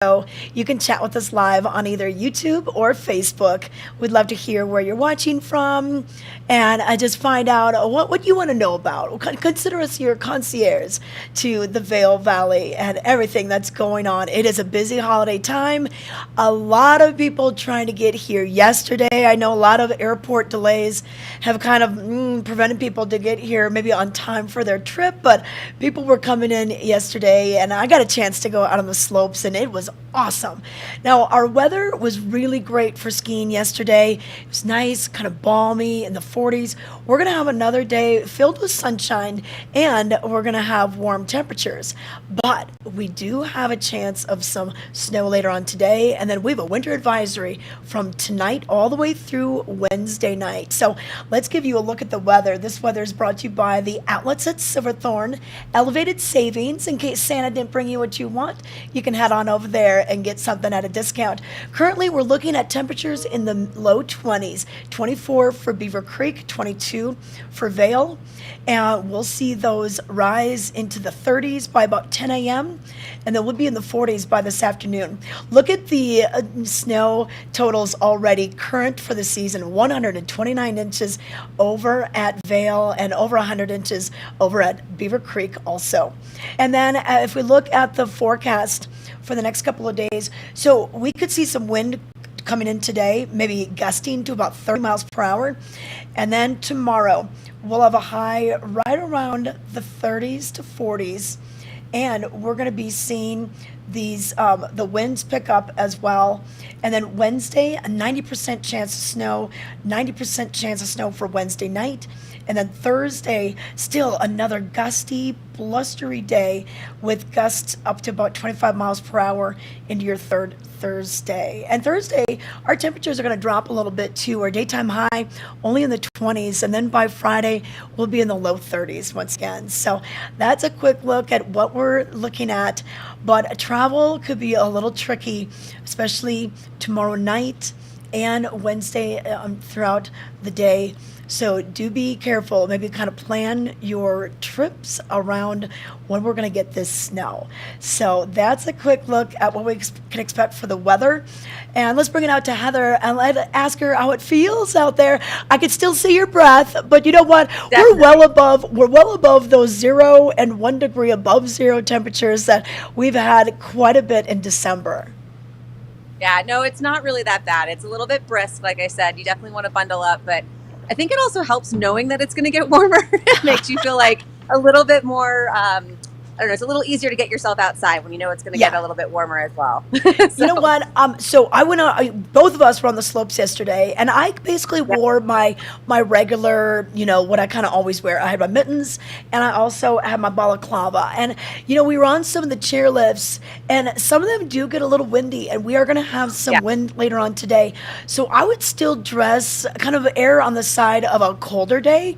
show, you can chat with us live on either YouTube or Facebook. We'd love to hear where you're watching from and just find out what you want to know about. Consider us your concierge to the Vail Valley and everything that's going on. It is a busy holiday time. A lot of people trying to get here yesterday. I know a lot of airport delays have kind of prevented people to get here maybe on time for their trip, but people were coming in yesterday and I got a chance to go out on the slopes and it was awesome. Now, our weather was really great for skiing yesterday. It was nice, kind of balmy in the 40s. We're going to have another day filled with sunshine and we're going to have warm temperatures. But we do have a chance of some snow later on today. And then we have a winter advisory from tonight all the way through Wednesday night. So let's give you a look at the weather. This weather is brought to you by the outlets at Silverthorne. Elevated savings. In case Santa didn't bring you what you want, you can head on over there and get something at a discount. Currently, we're looking at temperatures in the low 20s, 24 for Beaver Creek, 22 for Vail, and we'll see those rise into the 30s by about 10 a.m., and then we'll be in the 40s by this afternoon. Look at the snow totals already current for the season, 129 inches over at Vail and over 100 inches over at Beaver Creek also. And then if we look at the forecast for the next couple of days, so we could see some wind coming in today, maybe gusting to about 30 miles per hour. And then tomorrow, we'll have a high right around the 30s to 40s. And we're going to be seeing these the winds pick up as well. And then Wednesday, a 90% chance of snow, 90% chance of snow for Wednesday night. And then Thursday, still another gusty, blustery day with gusts up to about 25 miles per hour into your third Thursday. And Thursday, our temperatures are going to drop a little bit too. Our daytime high only in the 20s, and then by Friday, we'll be in the low 30s once again. So that's a quick look at what we're looking at. But travel could be a little tricky, especially tomorrow night and Wednesday throughout the day. So do be careful. Maybe kind of plan your trips around when we're going to get this snow. So that's a quick look at what we can expect for the weather. And let's bring it out to Heather and ask her how it feels out there. I can still see your breath, but you know what? Definitely. We're well above those 0 and 1 degree above zero temperatures that we've had quite a bit in December. Yeah, no, it's not really that bad. It's a little bit brisk, like I said. You definitely want to bundle up, but I think it also helps knowing that it's going to get warmer. It makes you feel like a little bit more, I don't know, it's a little easier to get yourself outside when you know it's going to get a little bit warmer as well. You know what? So I went out, both of us were on the slopes yesterday, and I basically wore my regular, what I kind of always wear. I had my mittens, and I also had my balaclava. And, we were on some of the chairlifts, and some of them do get a little windy, and we are going to have some wind later on today. So I would still dress, kind of err on the side of a colder day.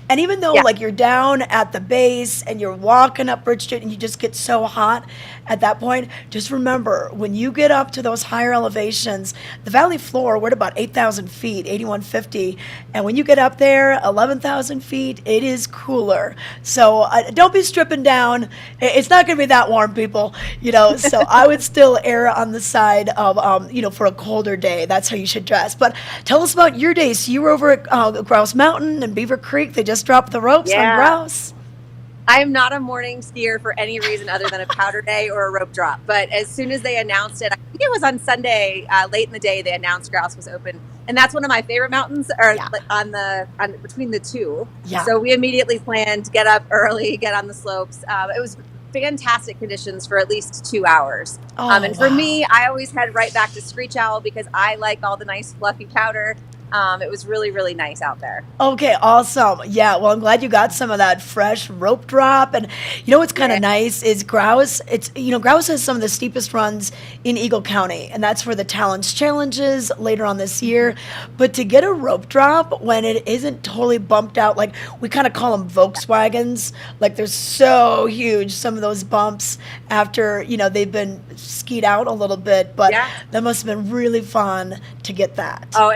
And even though, like, you're down at the base, and you're walking up Bridge Street, and you just get so hot at that point, just remember, when you get up to those higher elevations, the valley floor, we're at about 8,000 feet, 8,150. And when you get up there, 11,000 feet, it is cooler. So don't be stripping down. It's not going to be that warm, people. So I would still err on the side of, for a colder day. That's how you should dress. But tell us about your day. So you were over at Grouse Mountain and Beaver Creek. They just dropped the ropes on grouse. I am not a morning skier for any reason other than a powder day or a rope drop. But as soon as they announced it, I think it was on Sunday, late in the day, they announced grouse was open. And that's one of my favorite mountains, on between the two. Yeah. So we immediately planned to get up early, get on the slopes. It was fantastic conditions for at least 2 hours. And for me, I always head right back to Screech Owl because I like all the nice fluffy powder. It was really, really nice out there. Okay, awesome. Yeah, well, I'm glad you got some of that fresh rope drop. And what's kind of nice is Grouse. Grouse has some of the steepest runs in Eagle County, and that's for the Talents Challenges later on this year. But to get a rope drop when it isn't totally bumped out, like we kind of call them Volkswagens, like they're so huge, some of those bumps after, they've been skied out a little bit. But that must have been really fun to get that. Oh,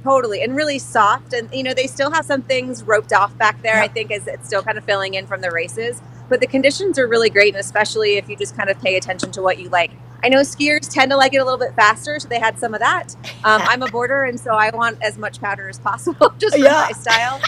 totally. And really soft. And, they still have some things roped off back there, I think, as it's still kind of filling in from the races. But the conditions are really great, and especially if you just kind of pay attention to what you like. I know skiers tend to like it a little bit faster, so they had some of that. I'm a boarder, and so I want as much powder as possible just for Yeah. my style.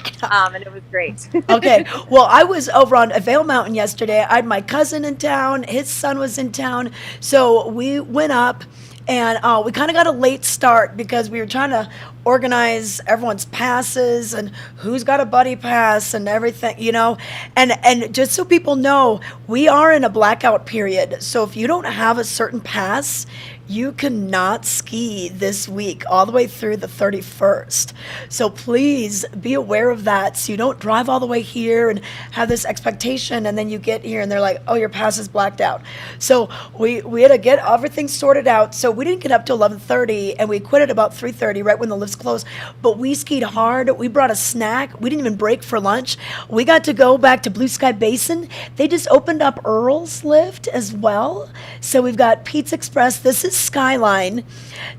And it was great. Okay. Well, I was over on Vail Mountain yesterday. I had my cousin in town. His son was in town. So we went up and we kind of got a late start because we were trying to organize everyone's passes and who's got a buddy pass and everything, you know. And just so people know, we are in a blackout period. So if you don't have a certain pass, you cannot ski this week all the way through the 31st. So please be aware of that so you don't drive all the way here and have this expectation and then you get here and they're like, oh, your pass is blacked out. So we had to get everything sorted out. So we didn't get up till 11:30 and we quit at about 3:30 right when the lifts closed. But we skied hard. We brought a snack. We didn't even break for lunch. We got to go back to Blue Sky Basin. They just opened up Earl's Lift as well. So we've got Pizza Express. This is Skyline.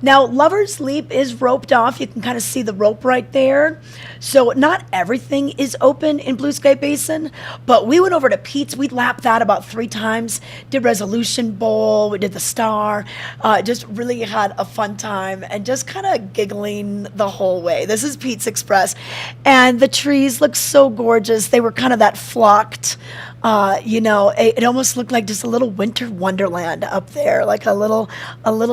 Now, Lover's Leap is roped off. You can kind of see the rope right there. So not everything is open in Blue Sky Basin, but we went over to Pete's. We lapped that about 3 times, did Resolution Bowl, we did the Star, just really had a fun time and just kind of giggling the whole way. This is Pete's Express. And the trees look so gorgeous. They were kind of that flocked, it almost looked like just a little winter wonderland up there, like a little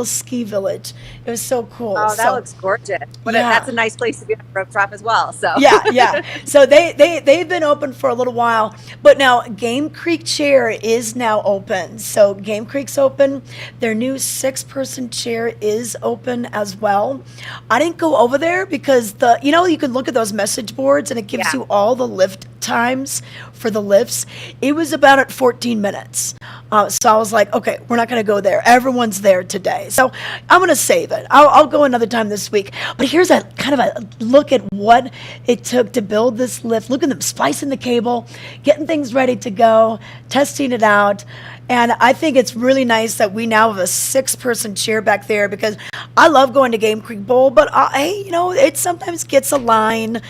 ski village. It was so cool. Oh, that looks gorgeous. That's a nice place to be on a rope drop as well. So yeah. So they've been open for a little while, but now Game Creek Chair is now open. So Game Creek's open. Their new 6-person chair is open as well. I didn't go over there because you can look at those message boards and it gives you all the lift times for the lifts. It was about at 14 minutes. So I was like, okay, we're not going to go there. Everyone's there today. So I'm going to save it. I'll go another time this week. But here's a kind of a look at what it took to build this lift. Look at them splicing the cable, getting things ready to go, testing it out. And I think it's really nice that we now have a 6-person chair back there because I love going to Game Creek Bowl, but it sometimes gets a line.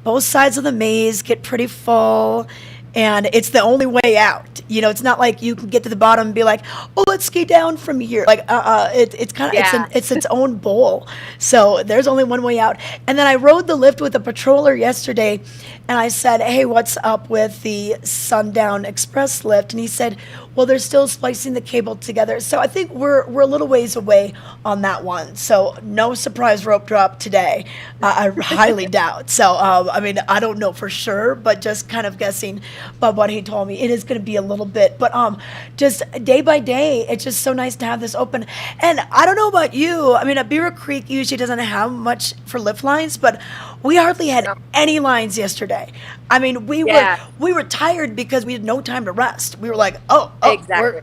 Both sides of the maze get pretty full, and it's the only way out. It's not like you can get to the bottom and be like, oh, let's ski down from here. Like, it's kind of, it's its own bowl. So there's only one way out. And then I rode the lift with a patroller yesterday, and I said, hey, what's up with the Sundown Express lift? And he said, well, they're still splicing the cable together. So I think we're a little ways away on that one. So no surprise rope drop today. I highly doubt. So, I don't know for sure, but just kind of guessing by what he told me, it is going to be a little bit. But just day by day, it's just so nice to have this open. And I don't know about you. Beaver Creek usually doesn't have much for lift lines, but we hardly had any lines yesterday. We were tired because we had no time to rest. We were like, oh exactly.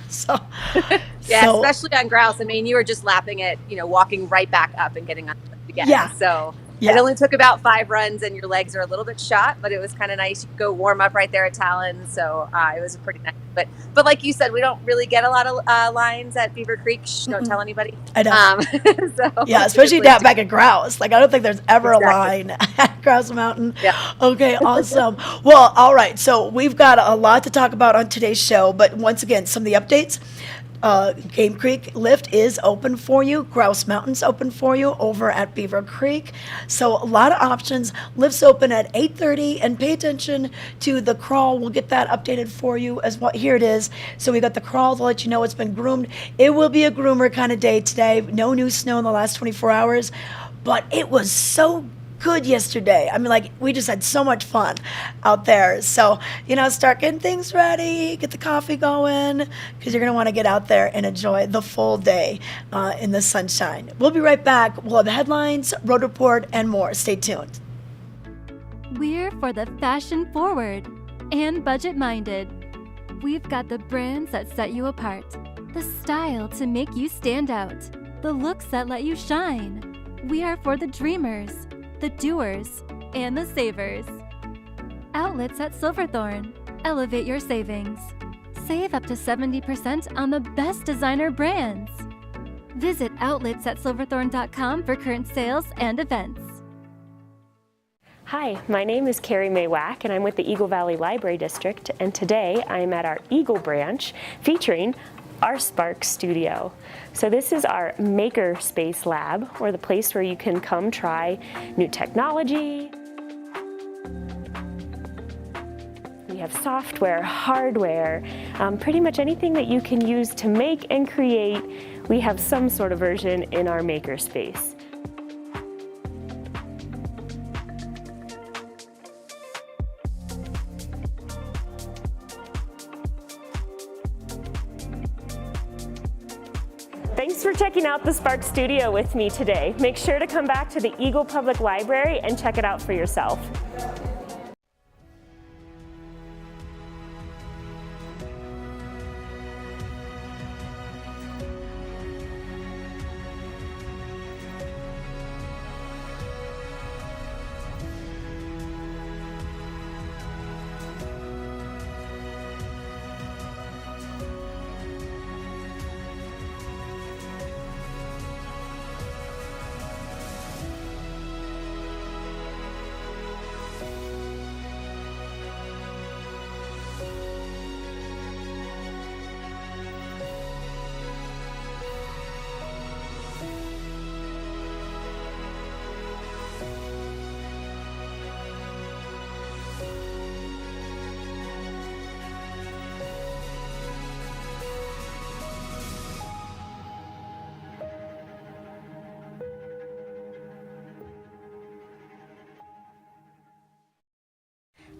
So especially on grouse. You were just lapping it, walking right back up and getting on the lift again. Yeah. So it only took about 5 runs, and your legs are a little bit shot, but it was kind of nice. You could go warm up right there at Talon, so it was pretty nice. But like you said, we don't really get a lot of lines at Beaver Creek. Don't tell anybody. I know. Especially down back at Grouse. Like, I don't think there's ever a line at Grouse Mountain. Yeah. Okay, awesome. Well, all right. So we've got a lot to talk about on today's show, but once again, some of the updates. Game Creek Lift is open for you. Grouse Mountain's open for you over at Beaver Creek. So a lot of options. Lifts open at 8:30, and pay attention to the crawl. We'll get that updated for you as well. Here it is. So we got the crawl to let you know it's been groomed. It will be a groomer kind of day today. No new snow in the last 24 hours, but it was so good yesterday. We just had so much fun out there. So, start getting things ready, get the coffee going, because you're going to want to get out there and enjoy the full day in the sunshine. We'll be right back. We'll have headlines, road report, and more. Stay tuned. We're for the fashion forward and budget minded. We've got the brands that set you apart, the style to make you stand out, the looks that let you shine. We are for the dreamers, the doers, and the savers. Outlets at Silverthorne. Elevate your savings. Save up to 70% on the best designer brands. Visit outletsatsilverthorne.com for current sales and events. Hi, my name is Carrie Mae Wack, and I'm with the Eagle Valley Library District, and today I'm at our Eagle branch featuring our Spark Studio. So this is our maker space lab, or the place where you can come try new technology. We have software, hardware, pretty much anything that you can use to make and create. We have some sort of version in our maker space. Thanks for checking out the Spark Studio with me today. Make sure to come back to the Eagle Public Library and check it out for yourself.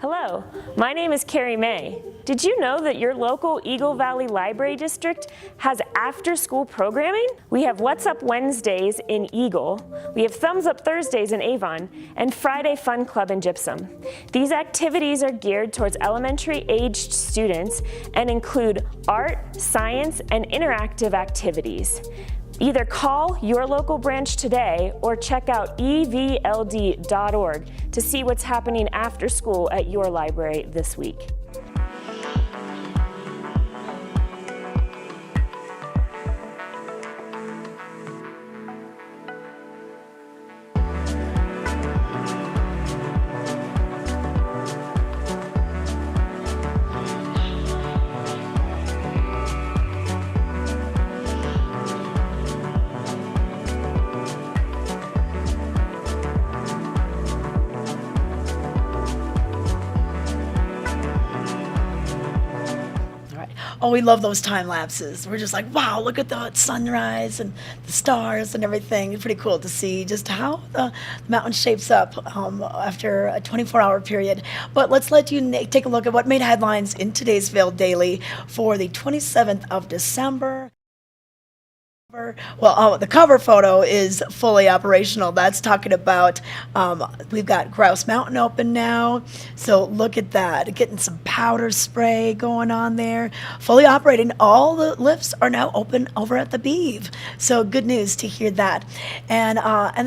Hello, my name is Carrie May. Did you know that your local Eagle Valley Library District has after-school programming? We have What's Up Wednesdays in Eagle, we have Thumbs Up Thursdays in Avon, and Friday Fun Club in Gypsum. These activities are geared towards elementary-aged students and include art, science, and interactive activities. Either call your local branch today or check out evld.org to see what's happening after school at your library this week. Oh, we love those time lapses. We're just like, wow, look at the sunrise and the stars and everything. It's pretty cool to see just how the mountain shapes up after a 24-hour period. But let's let you take a look at what made headlines in today's Vail Daily for the 27th of December. Well, the cover photo is fully operational. That's talking about, we've got Grouse Mountain open now. So look at that, getting some powder spray going on there. Fully operating, all the lifts are now open over at the Beeve. So good news to hear that. And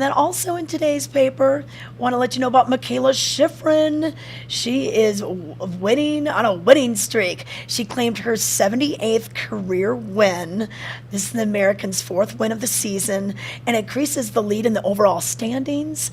then also in today's paper, want to let you know about Michaela Schifrin. She is winning on a winning streak. She claimed her 78th career win. This is the Americans' fourth win of the season and increases the lead in the overall standings.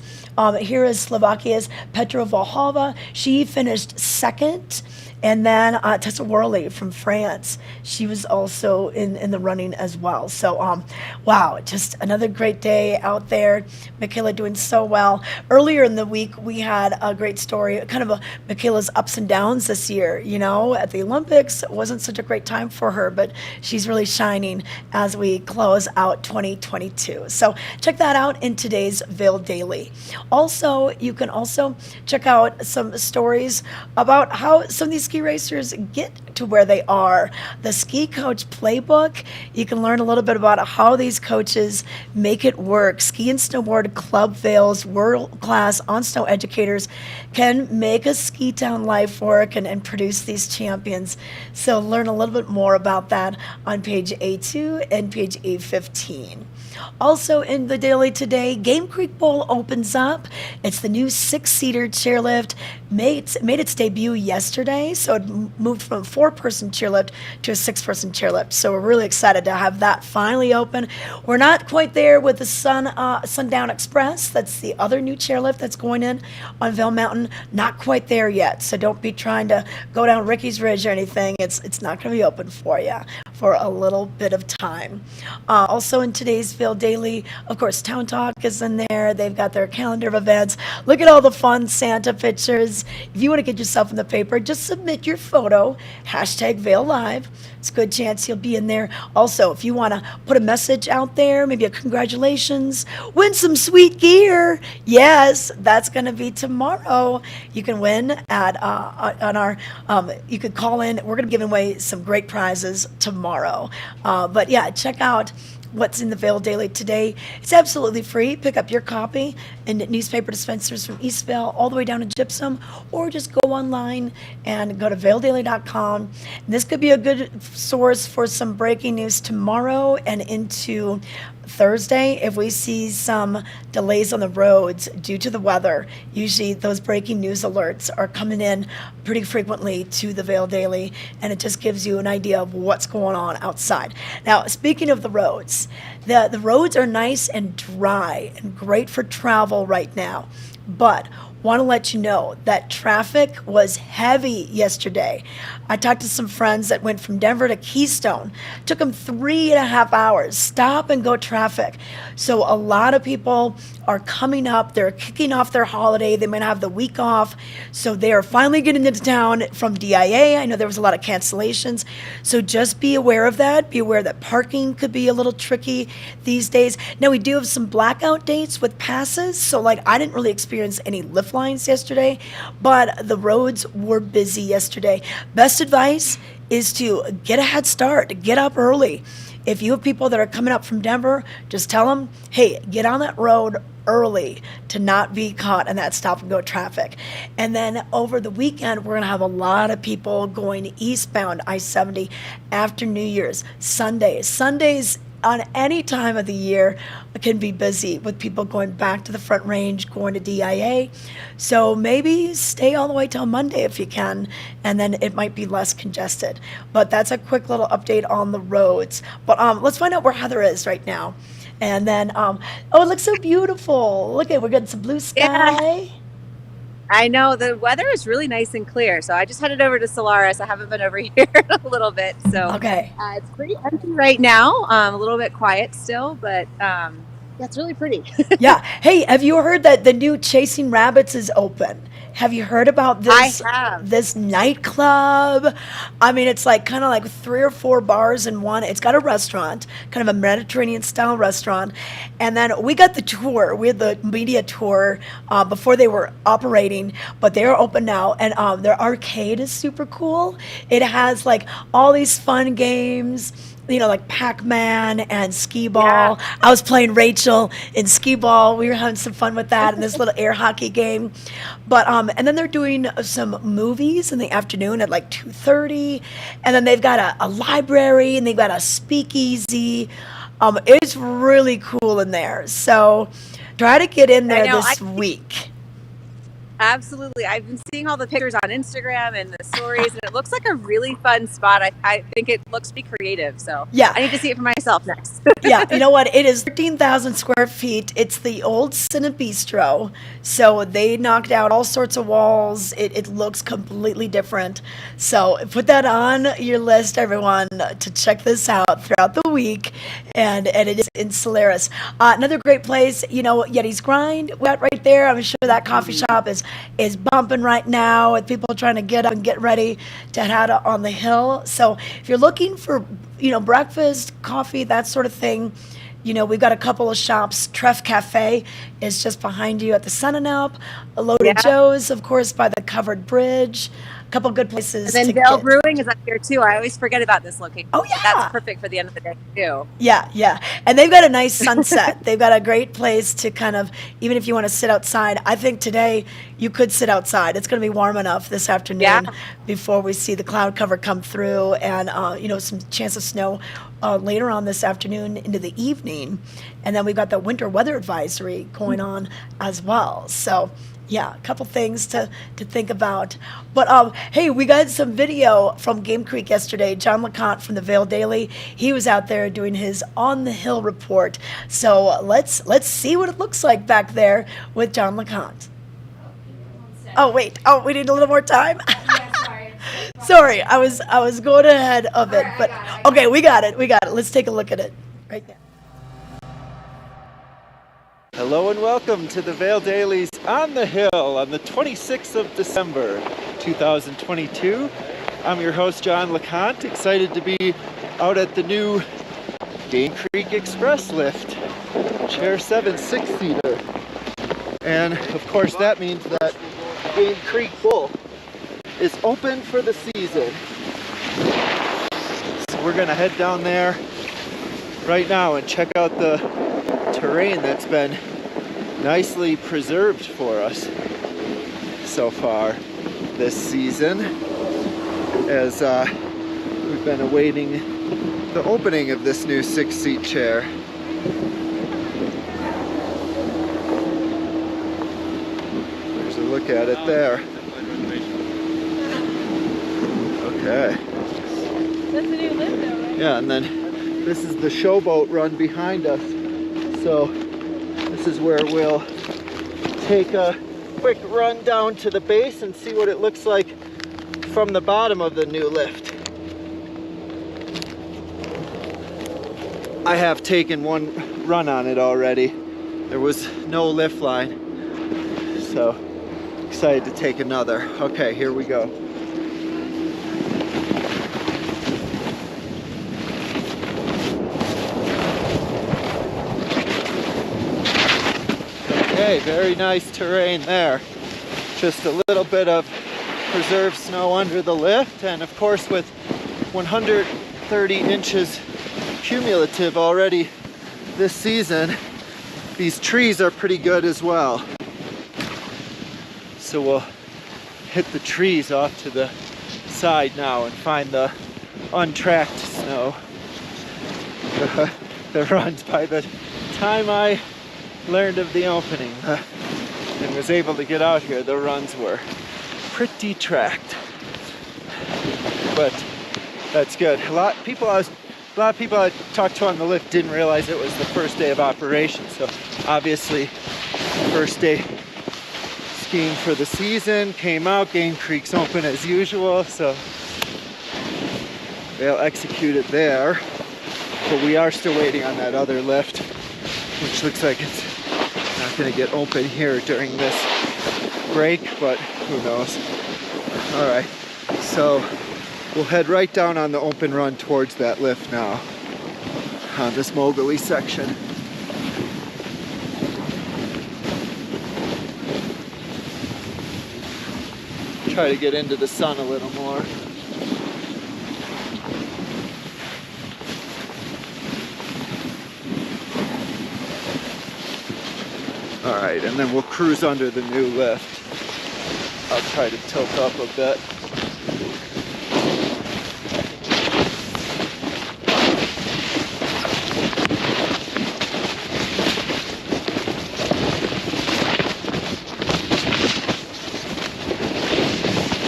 Here is Slovakia's Petra Volhova. She finished second. And then Tessa Worley from France, she was also in the running as well. So, wow, just another great day out there. Michaela doing so well. Earlier in the week, we had a great story, kind of Michaela's ups and downs this year. You know, at the Olympics, it wasn't such a great time for her, but she's really shining as we close out 2022. So check that out in today's Vail Daily. Also, you can also check out some stories about how some of these ski racers get to where they are. The Ski Coach Playbook, you can learn a little bit about how these coaches make it work. Ski and Snowboard Club Vail's world-class on-snow educators can make a ski town life work and produce these champions. So learn a little bit more about that on page A2 and page A15. Also in the daily today, Game Creek Bowl opens up. It's the new 6-seater chairlift. Made its debut yesterday, so it moved from 4 4-person chair lift to a 6-person chair lift. So we're really excited to have that finally open. We're not quite there with the Sundown Express. That's the other new chairlift that's going in on Vail Mountain. Not quite there yet. So don't be trying to go down Ricky's Ridge or anything. It's not going to be open for you for a little bit of time. Also in today's Vail Daily, of course, Town Talk is in there. They've got their calendar of events. Look at all the fun Santa pictures. If you want to get yourself in the paper, just submit your photo, hashtag Vail Live. It's a good chance you'll be in there. Also, if you want to put a message out there, maybe a congratulations, win some sweet gear. Yes, that's going to be tomorrow. You can win at on our. You could call in. We're going to be giving away some great prizes tomorrow. But yeah, check out what's in the Vail Daily today. It's absolutely free. Pick up your copy in newspaper dispensers from East Vail all the way down to Gypsum, or just go online and go to vaildaily.com. And this could be a good source for some breaking news tomorrow and into Thursday. If we see some delays on the roads due to the weather, usually those breaking news alerts are coming in pretty frequently to the Vail Daily, and it just gives you an idea of what's going on outside. Now, speaking of the roads, the roads are nice and dry and great for travel right now, but want to let you know that traffic was heavy yesterday. I talked to some friends that went from Denver to Keystone. Took them 3.5 hours, stop and go traffic. So a lot of people are coming up. They're kicking off their holiday. They might have the week off. So they are finally getting into town from DIA. I know there was a lot of cancellations. So just be aware of that. Be aware that parking could be a little tricky these days. Now, we do have some blackout dates with passes. So like I didn't really experience any lift lines yesterday, but the roads were busy yesterday. Best advice is to get a head start, get up early. If you have people that are coming up from Denver, just tell them, hey, get on that road early to not be caught in that stop and go traffic. And then over the weekend, we're going to have a lot of people going eastbound I-70 after New Year's. Sundays on any time of the year can be busy with people going back to the Front Range, going to DIA. So maybe stay all the way till Monday if you can, and then it might be less congested. But that's a quick little update on the roads. But let's find out where Heather is right now. And then, oh, it looks so beautiful. Look at, we're getting some blue sky. Yeah. I know the weather is really nice and clear. So I just headed over to Solaris. I haven't been over here in a little bit. So okay. It's pretty empty right now. A little bit quiet still, but yeah, it's really pretty. Yeah. Hey, have you heard that the new Chasing Rabbits is open? Have you heard about this? I have. This nightclub? I mean, it's like kind of like 3 or 4 bars in one. It's got a restaurant, kind of a Mediterranean style restaurant. And then we got the tour. We had the media tour before they were operating, but they are open now. And their arcade is super cool. It has like all these fun games, you know, like Pac-Man and skee-ball. Yeah. I was playing Rachel in skee-ball. We were having some fun with that and this little air hockey game. But and then they're doing some movies in the afternoon at like 2:30. And then they've got a library and they've got a speakeasy. It's really cool in there. So try to get in there this week. Absolutely. I've been seeing all the pictures on Instagram and the stories, and it looks like a really fun spot. I think it looks to be creative. So yeah, I need to see it for myself next. Yeah, you know what? It is 13,000 square feet. It's the old Cinnamon Bistro. So they knocked out all sorts of walls. It looks completely different. So put that on your list, everyone, to check this out throughout the week. And it is in Solaris. Another great place, you know, Yeti's Grind, right there. I'm sure that coffee shop is bumping right now with people trying to get up and get ready to head out on the hill. So if you're looking for, you know, breakfast, coffee, that sort of thing, you know, we've got a couple of shops. Treff Cafe is just behind you at the Sun and Up. Loaded Joe's, of course, by the covered bridge. A couple good places. And then Vail Brewing is up here too. I always forget about this location. Oh yeah, that's perfect for the end of the day too. Yeah, and they've got a nice sunset. They've got a great place to kind of, even if you want to sit outside. I think today you could sit outside. It's going to be warm enough this afternoon before we see the cloud cover come through and you know, some chance of snow later on this afternoon into the evening. And then we've got the winter weather advisory going on as well. So yeah, a couple things to think about. But hey, we got some video from Game Creek yesterday. John LeConte from the Vail Daily, he was out there doing his On the Hill report. So let's see what it looks like back there with John LeConte. Oh wait, we need a little more time. Yeah, sorry. Sorry, I was going ahead of it, Alright, but I got it. okay, we got it. Let's take a look at it right now. Hello and welcome to the Vail Daily's On the Hill on the 26th of December 2022. I'm your host John LeConte, excited to be out at the new Game Creek Express lift, Chair 7 6-seater. And of course that means that Game Creek Bowl is open for the season. So we're gonna head down there right now and check out the terrain that's been nicely preserved for us so far this season, as we've been awaiting the opening of this new 6-seat chair. There's a look at it there. Okay. That's a new lift though, right? Yeah, and then this is the showboat run behind us. So this is where we'll take a quick run down to the base and see what it looks like from the bottom of the new lift. I have taken one run on it already. There was no lift line, so excited to take another. Okay, here we go. Okay, very nice terrain there. Just a little bit of preserved snow under the lift, and of course with 130 inches cumulative already this season, these trees are pretty good as well. So we'll hit the trees off to the side now and find the untracked snow. The runs, by the time I learned of the opening and was able to get out here, the runs were pretty tracked, but that's good. A lot of people I talked to on the lift didn't realize it was the first day of operation, so obviously first day skiing for the season. Came out, Game Creek's open as usual, so they'll execute it there, but we are still waiting on that other lift, which looks like it's not going to get open here during this break, but who knows. All right, so we'll head right down on the open run towards that lift now on this Moguley section. Try to get into the sun a little more. All right, and then we'll cruise under the new lift. I'll try to tilt up a bit.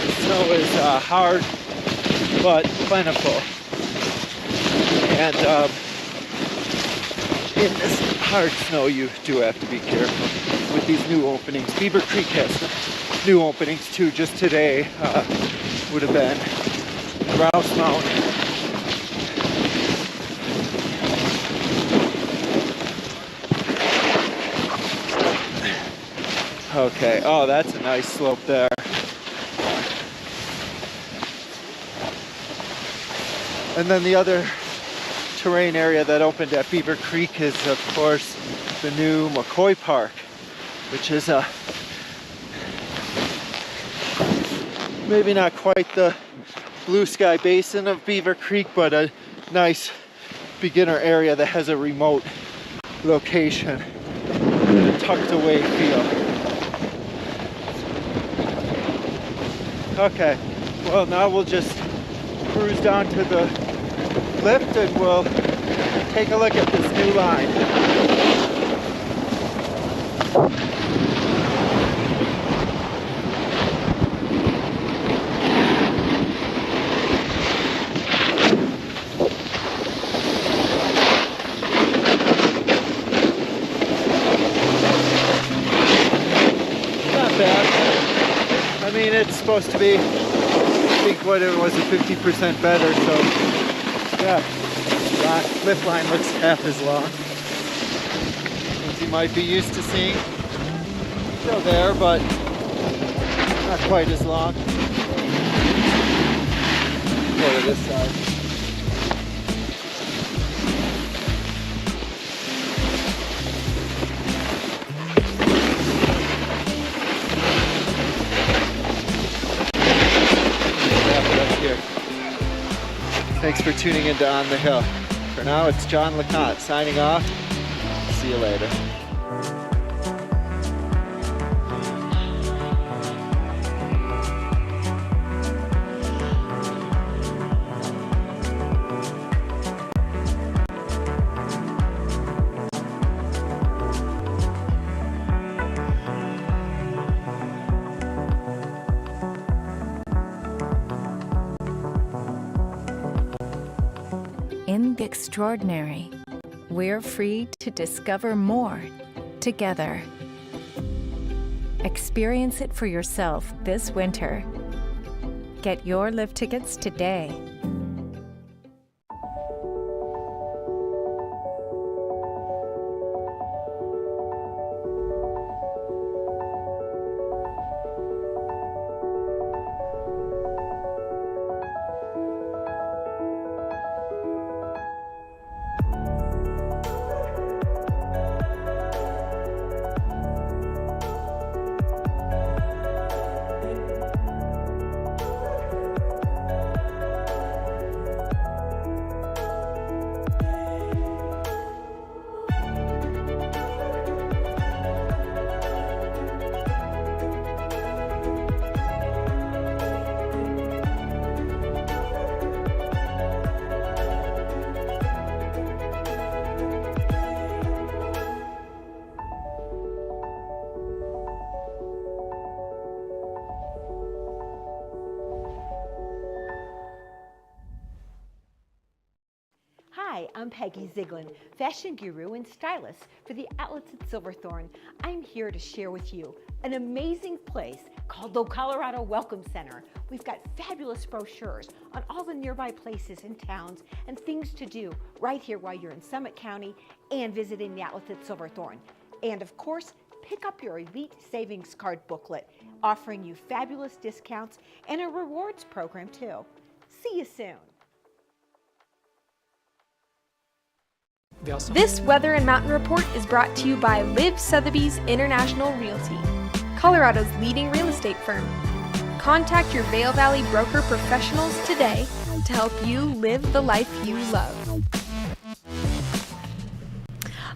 The snow is hard but plentiful. And in this hard snow, you do have to be careful with these new openings. Beaver Creek has new openings too. Just today would have been Grouse Mountain. Okay, oh, that's a nice slope there. And then the other terrain area that opened at Beaver Creek is, of course, the new McCoy Park, which is maybe not quite the blue sky basin of Beaver Creek, but a nice beginner area that has a remote location and a tucked away feel. Okay, well, now we'll just cruise down to the lift and we'll take a look at this new line. I mean, it's supposed to be, I think what it was, a 50% better, so yeah, lift line looks half as long as you might be used to seeing. Still there, but not quite as long. Go to this side. Thanks for tuning into On the Hill. For now, it's John LeConte signing off. See you later. In the extraordinary, we're free to discover more together. Experience it for yourself this winter. Get your lift tickets today. Hi, I'm Peggy Ziegler, fashion guru and stylist for the outlets at Silverthorne. I'm here to share with you an amazing place called the Colorado Welcome Center. We've got fabulous brochures on all the nearby places and towns and things to do right here while you're in Summit County and visiting the outlets at Silverthorne. And of course, pick up your Elite Savings Card booklet, offering you fabulous discounts and a rewards program too. See you soon. This weather and mountain report is brought to you by Liv Sotheby's International Realty, Colorado's leading real estate firm. Contact your Vail Valley broker professionals today to help you live the life you love.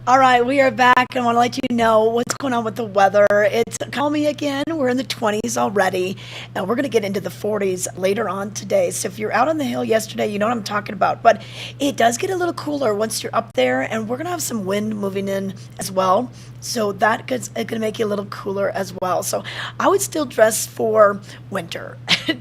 All right, we are back and I want to let you know what's going on with the weather. It's calming again. We're in the 20s already, and we're going to get into the 40s later on today. So if you're out on the hill yesterday, you know what I'm talking about. But it does get a little cooler once you're up there, and we're going to have some wind moving in as well. So that's going to make you a little cooler as well. So I would still dress for winter.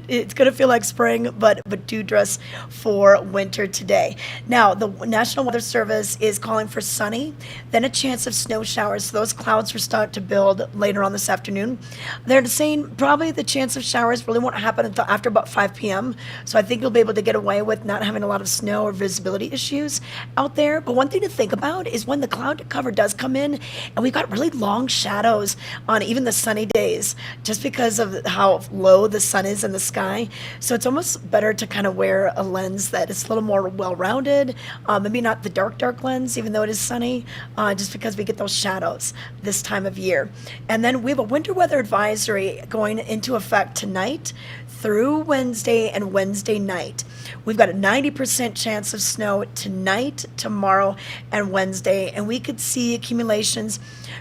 It's going to feel like spring, but do dress for winter today. Now, the National Weather Service is calling for sunny, then a chance of snow showers. So those clouds will start to build later on this afternoon. They're saying probably the chance of showers really won't happen until after about 5 p.m. So I think you'll be able to get away with not having a lot of snow or visibility issues out there. But one thing to think about is when the cloud cover does come in, and we've got really long shadows on even the sunny days, just because of how low the sun is in the sky. So it's almost better to kind of wear a lens that is a little more well-rounded, maybe not the dark lens, even though it is sunny, just because we get those shadows this time of year. And then we have a winter weather advisory going into effect tonight through Wednesday and Wednesday night. We've got a 90% chance of snow tonight, tomorrow, and Wednesday, and we could see accumulations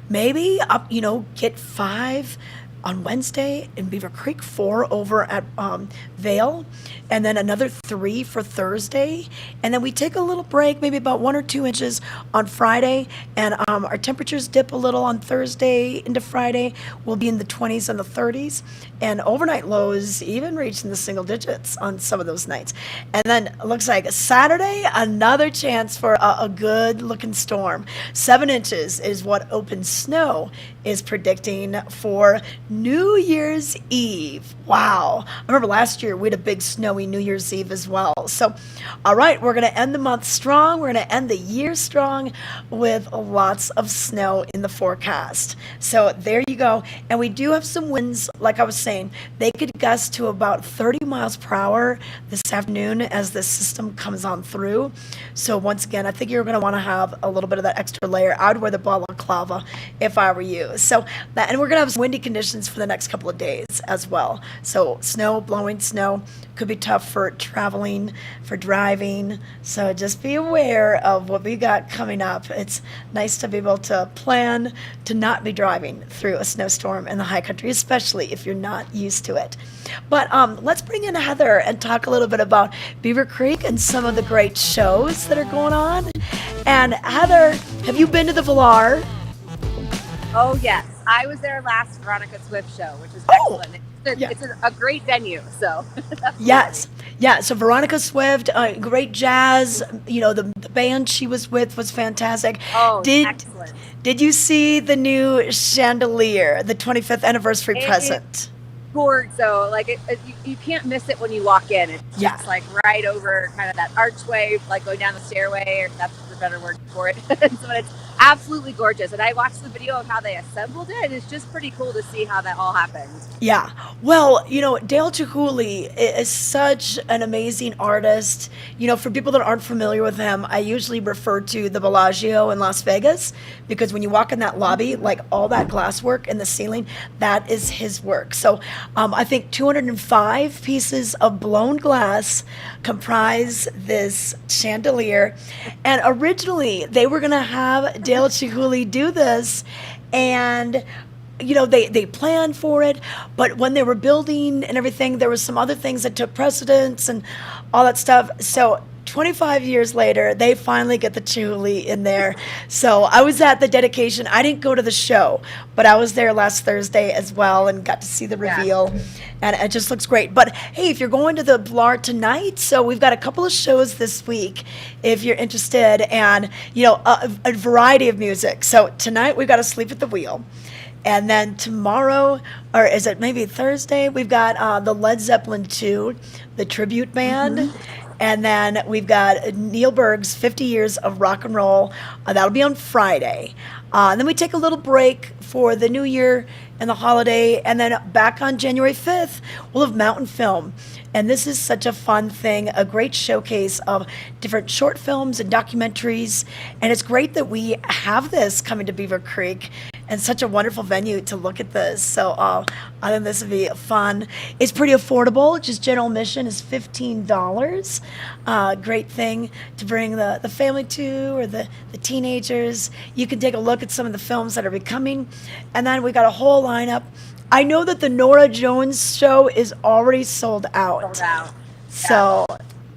maybe up, get 5 on Wednesday in Beaver Creek, 4 over at Vail, and then another 3 for Thursday. And then we take a little break, maybe about 1 or 2 inches on Friday, and our temperatures dip a little on Thursday into Friday. We'll be in the 20s and the 30s, and overnight lows even reaching the single digits on some of those nights. And then it looks like Saturday, another chance for a good looking storm. 7 inches is what Open Snow is predicting for New Year's Eve. Wow. I remember last year we had a big snowy New Year's Eve as well. So, all right, we're going to end the month strong. We're going to end the year strong with lots of snow in the forecast. So there you go. And we do have some winds, like I was saying. They could gust to about 30 miles per hour this afternoon as the system comes on through. So once again, I think you're going to want to have a little bit of that extra layer. I would wear the balaclava if I were you. So that, and we're going to have some windy conditions for the next couple of days as well. So snow, blowing snow could be tough for traveling, for driving. So just be aware of what we got coming up. It's nice to be able to plan to not be driving through a snowstorm in the high country, especially if you're not used to it. But let's bring in Heather and talk a little bit about Beaver Creek and some of the great shows that are going on. And Heather, have you been to the Villar? Oh, yes. I was there last Veronica Swift show, which is Oh, excellent. yeah. It's a great venue, so. Yes. Yeah. So Veronica Swift, great jazz. You know, the band she was with was fantastic. Oh, Did excellent. Did you see the new chandelier, the 25th anniversary It- present? Gorgeous, so like you can't miss it when you walk in. It's Yeah. just like right over kind of that archway, like going down the stairway, or that's the better word for it. So it's absolutely gorgeous. And I watched the video of how they assembled it, and it's just pretty cool to see how that all happened. Yeah. Well, you know, Dale Chihuly is such an amazing artist. You know, for people that aren't familiar with him, I usually refer to the Bellagio in Las Vegas because when you walk in that lobby, like all that glass work in the ceiling, that is his work. So I think 205 pieces of blown glass comprise this chandelier. And originally, they were going to have Dale Chihuly do this. And you know, they planned for it, but when they were building and everything, there was some other things that took precedence and all that stuff. So 25 years later, they finally get the Chihuly in there. So I was at the dedication. I didn't go to the show, but I was there last Thursday as well and got to see the reveal. And it just looks great. But hey, if you're going to the Blar tonight, so we've got a couple of shows this week if you're interested, and you know, a variety of music. So tonight we've got a Sleep at the Wheel. And then tomorrow, or is it maybe Thursday, we've got the Led Zeppelin 2, the tribute band. And then we've got Neil Berg's 50 Years of Rock and Roll. That'll be on Friday. And then we take a little break for the New Year and the holiday. And then back on January 5th, we'll have Mountain Film. And this is such a fun thing, a great showcase of different short films and documentaries. And it's great that we have this coming to Beaver Creek and such a wonderful venue to look at this. So I think this would be fun. It's pretty affordable. Just general admission is $15. Great thing to bring the family to, or the teenagers. You can take a look at some of the films that are becoming. And then we got a whole lineup. I know that the Nora Jones show is already sold out. Sold out. So,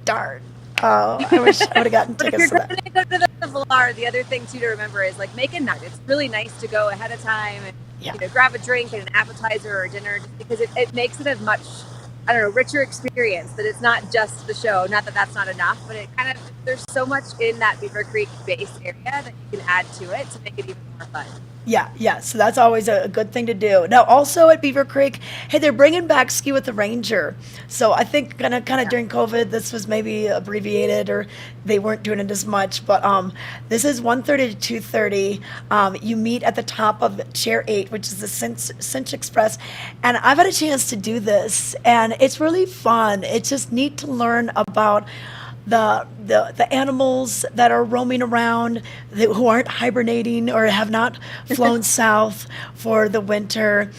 darn. Oh, I wish I would have gotten But if tickets you're to that. going to go to the Villar, the other thing too to remember is like make a night. It's really nice to go ahead of time and Yeah. you know, grab a drink and an appetizer or a dinner, just because it makes it a much, I don't know, richer experience. That it's not just the show. Not that that's not enough, but it kind of, there's so much in that Beaver Creek base area that you can add to it to make it even more fun. Yeah. So that's always a good thing to do. Now, also at Beaver Creek, hey, they're bringing back Ski with the Ranger. So I think kind of during COVID, this was maybe abbreviated, or they weren't doing it as much. But this is 1:30 to 2:30. You meet at the top of Chair 8, which is the Cinch Express. And I've had a chance to do this, and it's really fun. It's just neat to learn about the animals that are roaming around, who aren't hibernating or have not flown south for the winter.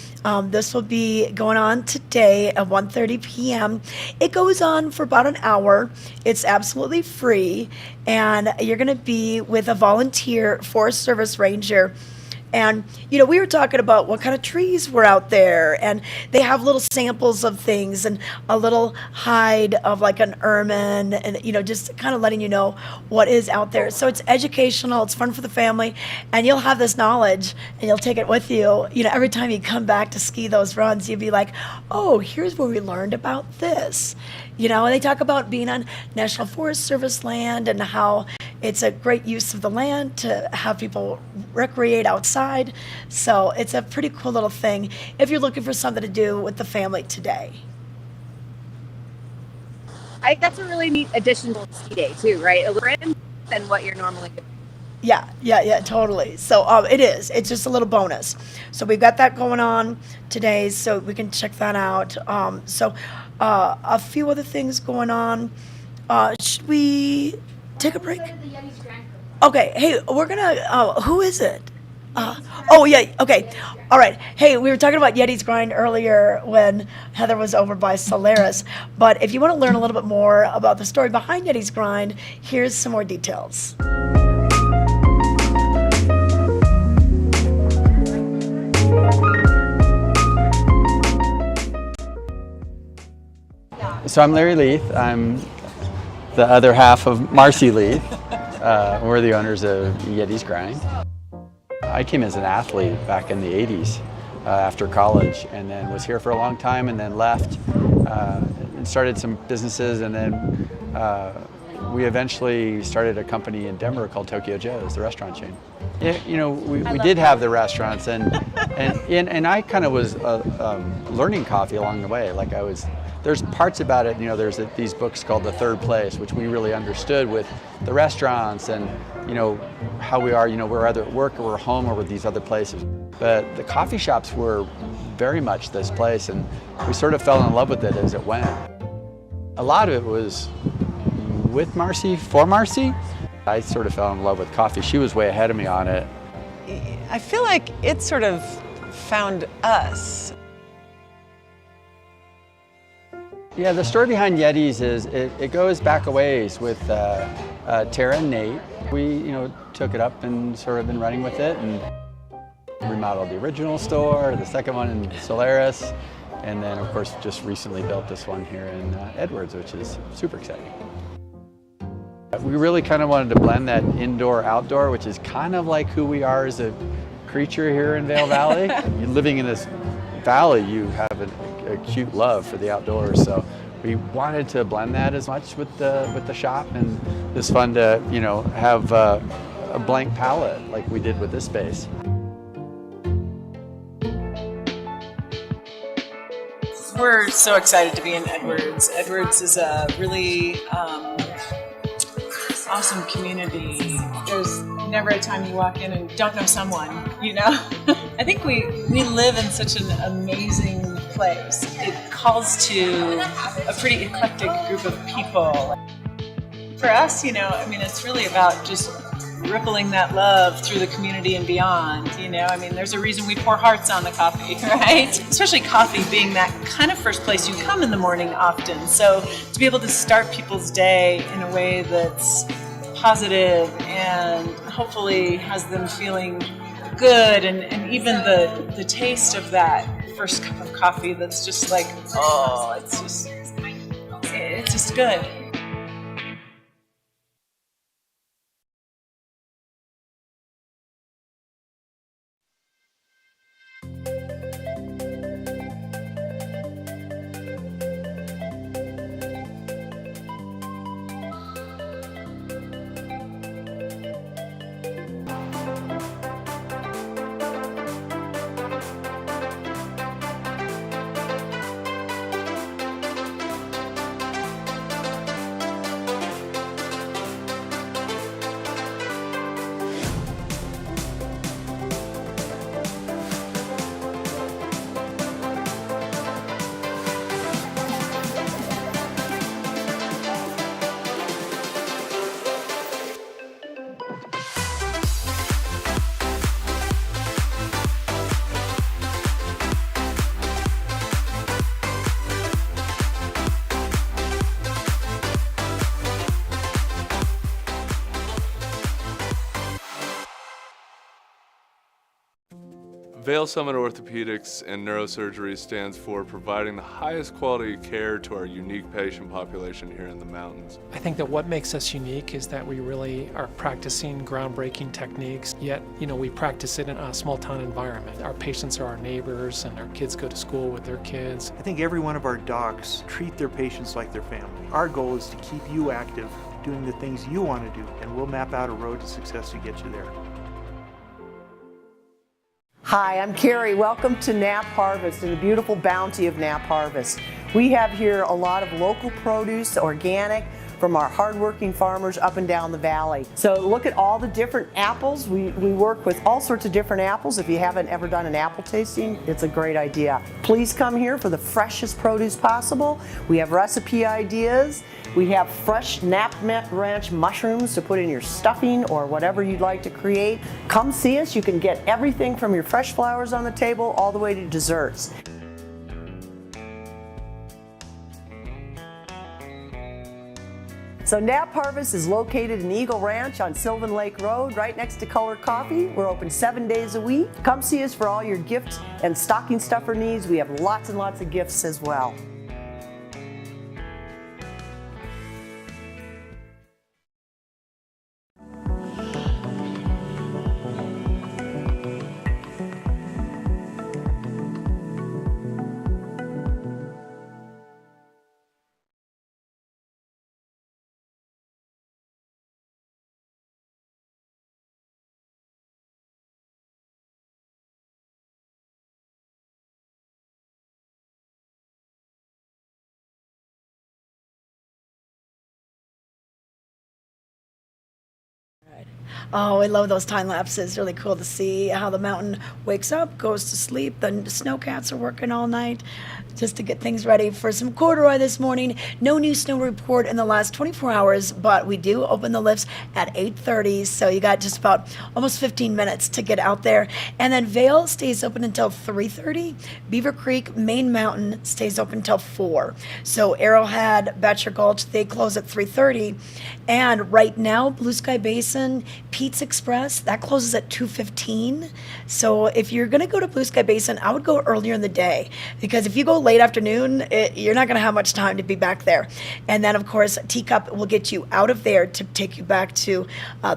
This will be going on today at 1:30 p.m. It goes on for about an hour. It's absolutely free, and you're going to be with a volunteer Forest Service ranger And, you know, we were talking about what kind of trees were out there, and they have little samples of things and a little hide of like an ermine, and, you know, just kind of letting you know what is out there. So it's educational, it's fun for the family, and you'll have this knowledge and you'll take it with you. You know, every time you come back to ski those runs, you'll be like, oh, here's where we learned about this. You know, and they talk about being on National Forest Service land and how it's a great use of the land to have people recreate outside. So it's a pretty cool little thing if you're looking for something to do with the family today. That's a really neat addition to ski day too, right? A little different than what you're normally doing. Yeah, totally. So it is. It's just a little bonus. So we've got that going on today, so we can check that out. A few other things going on. Should we take a break? Okay. Hey, we're gonna. Who is it? Oh yeah. Okay. All right. Hey, we were talking about Yeti's Grind earlier when Heather was over by Solaris. But if you want to learn a little bit more about the story behind Yeti's Grind, here's some more details. So I'm Larry Leith. I'm the other half of Marcy Leith. We're the owners of Yeti's Grind. I came as an athlete back in the 80s after college, and then was here for a long time, and then left and started some businesses, and then we eventually started a company in Denver called Tokyo Joe's, the restaurant chain. Yeah, you know, we did have the restaurants, and I kind of was learning coffee along the way. Like there's parts about it, you know, there's these books called The Third Place, which we really understood with the restaurants and, you know, how we are, you know, we're either at work or we're home or with these other places. But the coffee shops were very much this place, and we sort of fell in love with it as it went. A lot of it was with Marcy, for Marcy. I sort of fell in love with coffee. She was way ahead of me on it. I feel like it sort of found us. Yeah, the story behind Yeti's is it goes back a ways with Tara and Nate. We, you know, took it up and sort of been running with it and remodeled the original store, the second one in Solaris, and then of course just recently built this one here in Edwards, which is super exciting. We really kind of wanted to blend that indoor-outdoor, which is kind of like who we are as a creature here in Vail Valley. You're living in this valley, you have an acute love for the outdoors, so we wanted to blend that as much with the shop, and it's fun to, you know, have a blank palette like we did with this space. We're so excited to be in Edwards. Edwards is a really awesome community. There's never a time you walk in and don't know someone, you know? I think we live in such an amazing place. It calls to a pretty eclectic group of people. For us, you know, I mean, it's really about just rippling that love through the community and beyond, you know? I mean, there's a reason we pour hearts on the coffee, right? Especially coffee being that kind of first place you come in the morning often. So to be able to start people's day in a way that's positive and hopefully has them feeling good, and even the taste of that first cup of coffee that's just like, oh, it's just good. Vail Summit Orthopedics and Neurosurgery stands for providing the highest quality care to our unique patient population here in the mountains. I think that what makes us unique is that we really are practicing groundbreaking techniques, yet, we practice it in a small town environment. Our patients are our neighbors and our kids go to school with their kids. I think every one of our docs treat their patients like their family. Our goal is to keep you active, doing the things you want to do, and we'll map out a road to success to get you there. Hi, I'm Carrie. Welcome to Knapp Harvest and the beautiful bounty of Knapp Harvest. We have here a lot of local produce, organic, from our hardworking farmers up and down the valley. So look at all the different apples. We work with all sorts of different apples. If you haven't ever done an apple tasting, it's a great idea. Please come here for the freshest produce possible. We have recipe ideas. We have fresh Knapp Ranch mushrooms to put in your stuffing or whatever you'd like to create. Come see us. You can get everything from your fresh flowers on the table all the way to desserts. So Knapp Harvest is located in Eagle Ranch on Sylvan Lake Road, right next to Color Coffee. We're open 7 days a week. Come see us for all your gift and stocking stuffer needs. We have lots and lots of gifts as well. Oh, I love those time lapses. Really cool to see how the mountain wakes up, goes to sleep. The snowcats are working all night just to get things ready for some corduroy this morning. No new snow report in the last 24 hours, but we do open the lifts at 8:30, so you got just about almost 15 minutes to get out there. And then Vail stays open until 3:30. Beaver Creek, Main Mountain stays open until 4. So Arrowhead, Batcher Gulch, they close at 3:30. And right now, Blue Sky Basin, Pete's Express, that closes at 2:15. So if you're going to go to Blue Sky Basin, I would go earlier in the day, because if you go late afternoon, you're not going to have much time to be back there. And then, of course, Teacup will get you out of there to take you back to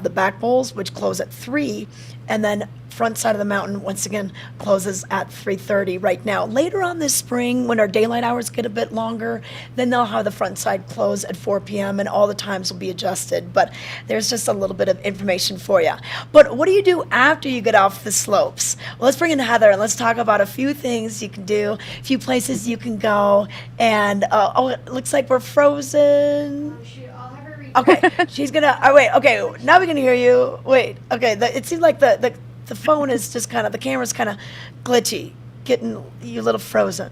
the back bowls, which close at 3. And then front side of the mountain, once again, closes at 3:30 right now. Later on this spring, when our daylight hours get a bit longer, then they'll have the front side close at 4 p.m. and all the times will be adjusted. But there's just a little bit of information for you. But what do you do after you get off the slopes? Well, let's bring in Heather and let's talk about a few things you can do, a few places you can go. And, oh, it looks like we're frozen. Okay, she's gonna, oh wait, okay, now we can hear you. Wait, okay, it seems like the phone is just kind of, the camera's kind of glitchy, getting you a little frozen.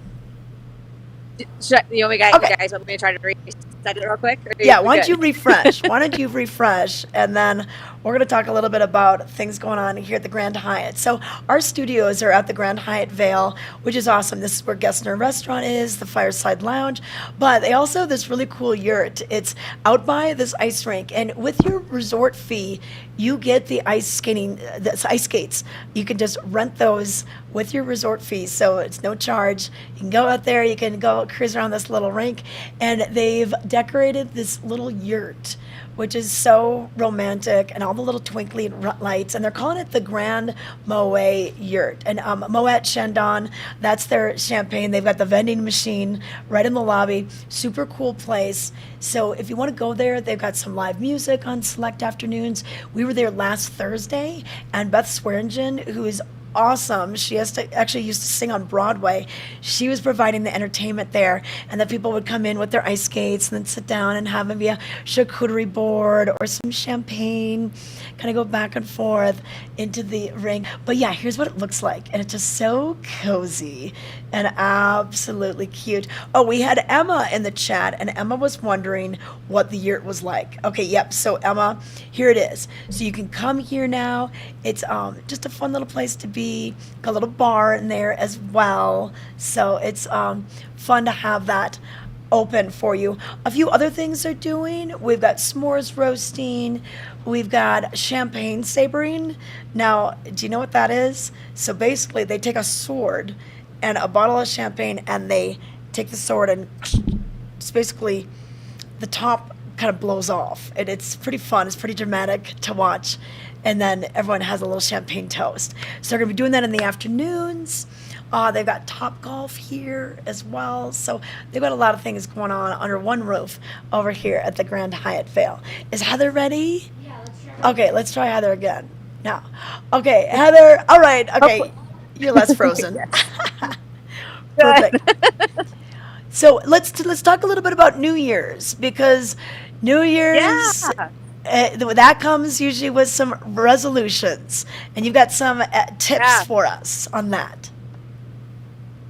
You want me guys, Okay. guys want me to try to reset it real quick? Or Yeah, we why don't good? you refresh? Why don't you refresh? And then we're going to talk a little bit about things going on here at the Grand Hyatt. So our studios are at the Grand Hyatt Vail, which is awesome. This is where Gessner Restaurant is, the Fireside Lounge. But they also have this really cool yurt. It's out by this ice rink. And with your resort fee, you get the ice skates. You can just rent those with your resort fee. So it's no charge. You can go out there, you can go cruise around this little rink. And they've decorated this little yurt, which is so romantic, and all the little twinkly lights, and they're calling it the Grand Moet Yurt. And Moet Chandon, that's their champagne. They've got the vending machine right in the lobby. Super cool place. So if you want to go there, they've got some live music on select afternoons. We were there last Thursday, and Beth Swearingen, who is awesome. She used to sing on Broadway. She was providing the entertainment there, and the people would come in with their ice skates and then sit down and have maybe a charcuterie board or some champagne, kind of go back and forth into the ring. But yeah, here's what it looks like, and it's just so cozy and absolutely cute. Oh, we had Emma in the chat, and Emma was wondering what the yurt was like. Okay, yep. So Emma, here it is. So you can come here now. It's just a fun little place to be. Got a little bar in there as well. So it's fun to have that open for you. A few other things they're doing. We've got s'mores roasting. We've got champagne sabering. Now, do you know what that is? So basically, they take a sword and a bottle of champagne, and they take the sword and it's basically the top kind of blows off. And it's pretty fun. It's pretty dramatic to watch. And then everyone has a little champagne toast. So they're going to be doing that in the afternoons. They've got Top Golf here as well. So they've got a lot of things going on under one roof over here at the Grand Hyatt Vail. Is Heather ready? Yeah, let's try. Okay, let's try Heather again. Now. Okay, Heather. All right. Okay. You're less frozen. Perfect. So let's talk a little bit about New Year's, because New Year's, that comes usually with some resolutions, and you've got some tips for us on that.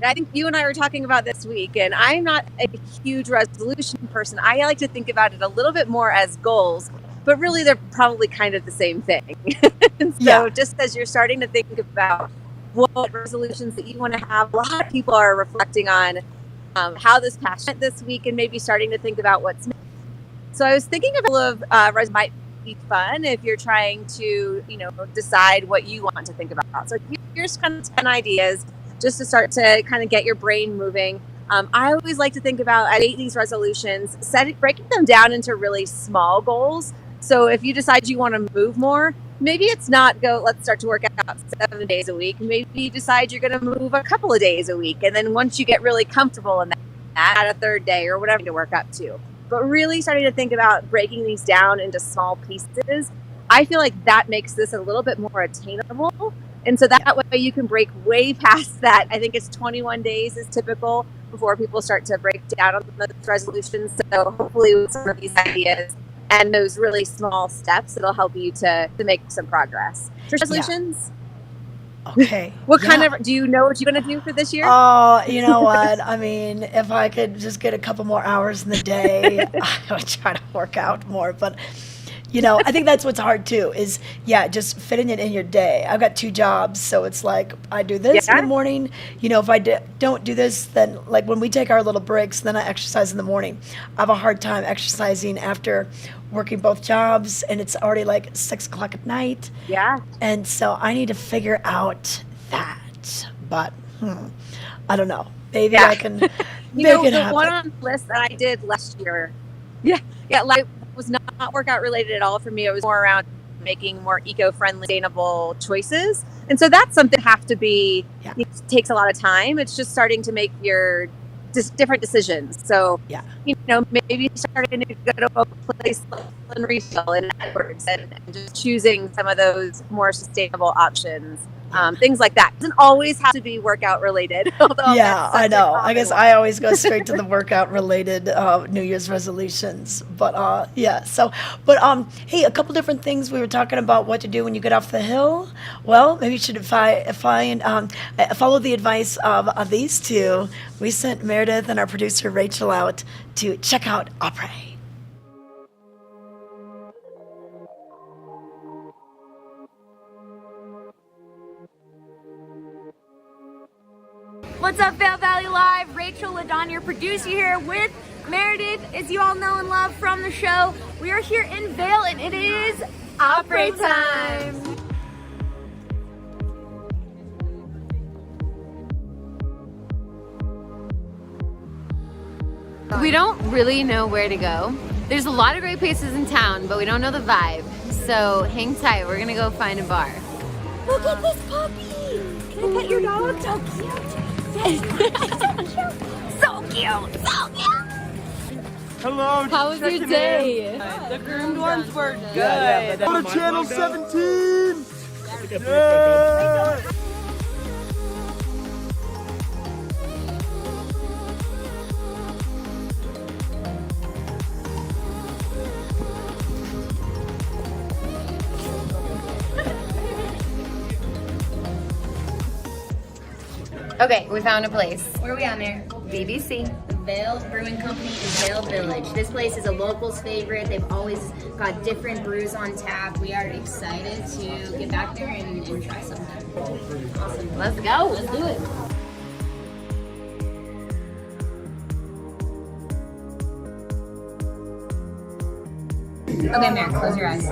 I think you and I were talking about this week, and I'm not a huge resolution person. I like to think about it a little bit more as goals, but really they're probably kind of the same thing. So just as you're starting to think about what resolutions that you want to have, a lot of people are reflecting on how this past went this week and maybe starting to think about what's next. So I was thinking of might be fun if you're trying to, decide what you want to think about. So here's kind of 10 ideas just to start to kind of get your brain moving. I always like to think about, I hate these resolutions, breaking them down into really small goals. So if you decide you want to move more, maybe it's not let's start to work out 7 days a week. Maybe you decide you're going to move a couple of days a week. And then once you get really comfortable in that, add a third day or whatever to work up to. But really starting to think about breaking these down into small pieces, I feel like that makes this a little bit more attainable. And so that way you can break way past that. I think it's 21 days is typical before people start to break down on those resolutions. So hopefully with some of these ideas and those really small steps, it'll help you to make some progress. Resolutions? Okay. Do you know what you're going to do for this year? Oh, you know what? I mean, if I could just get a couple more hours in the day, I would try to work out more. But, I think that's what's hard too is, just fitting it in your day. I've got 2 jobs, so it's like I do this in the morning. If I don't do this, then like when we take our little breaks, then I exercise in the morning. I have a hard time exercising after working both jobs, and it's already like 6 o'clock at night. Yeah. And so I need to figure out that. But I don't know. Maybe I can make it happen. The one on the list that I did last year, was not workout related at all for me. It was more around making more eco-friendly, sustainable choices. And so that's something that have to be, it takes a lot of time. It's just starting to make your different decisions. So, maybe starting to go to a place and retail in AdWords and just choosing some of those more sustainable options. Things like that. It doesn't always have to be workout related. I know. I guess I always go straight to the workout related New Year's resolutions. But hey, a couple different things we were talking about what to do when you get off the hill. Well, maybe you should follow the advice of these 2. We sent Meredith and our producer Rachel out to check out Opry. What's up, Vail Valley Live? Rachel LaDon, your producer here with Meredith, as you all know and love from the show. We are here in Vail, and it is Opry time. We don't really know where to go. There's a lot of great places in town, but we don't know the vibe. So hang tight, we're gonna go find a bar. Look at this puppy! Can I pet your dog? So cute! So cute! Hello. How was your day? The groomed ones were good. Go to channel 17. Yeah. Okay, we found a place. Where are we on there? BBC. The Vail Brewing Company is Vail Village. This place is a locals favorite. They've always got different brews on tap. We are excited to get back there and try something. Awesome. Let's go. Let's do it. Okay, Mary, close your eyes.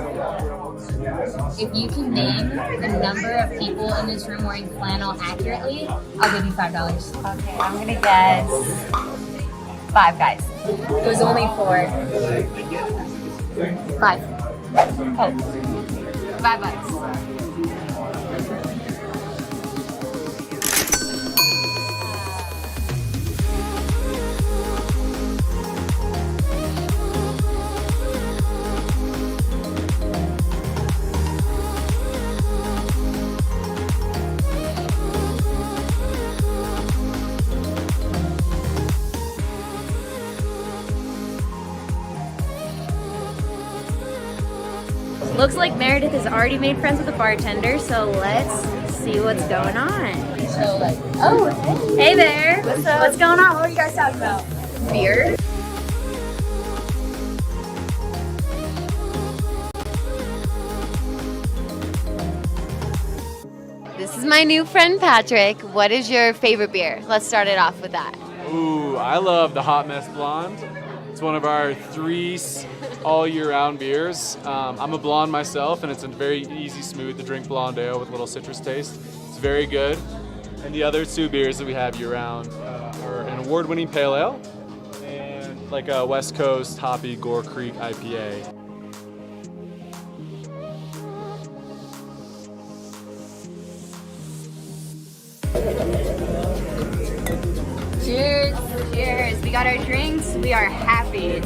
If you can name the number of people in this room wearing flannel accurately, I'll give you $5. Okay, I'm gonna guess 5 guys. It was only 4. 5. Oh. $5. Looks like Meredith has already made friends with the bartender, so let's see what's going on. Oh, Hey there. What's up? What's going on? What are you guys talking about? beer. This is my new friend Patrick. What is your favorite beer? Let's start it off with that. Ooh, I love the Hot Mess Blonde. It's one of our 3 all year round beers. I'm a blonde myself, and it's a very easy, smooth to drink blonde ale with a little citrus taste. It's very good. And the other 2 beers that we have year round are an award-winning pale ale and like a West Coast hoppy Gore Creek IPA. Cheers. Cheers. We got our drinks. We are happy.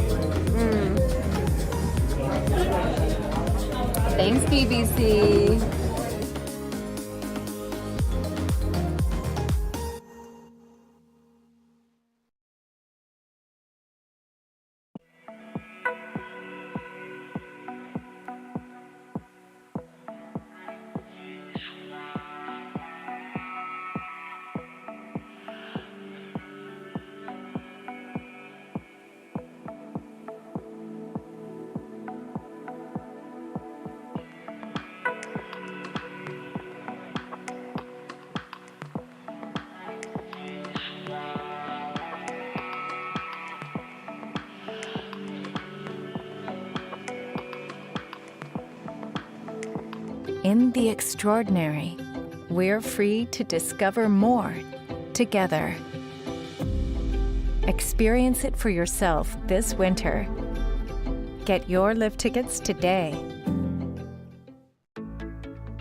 Thanks, BBC. In the extraordinary, we're free to discover more together. Experience it for yourself this winter. Get your lift tickets today.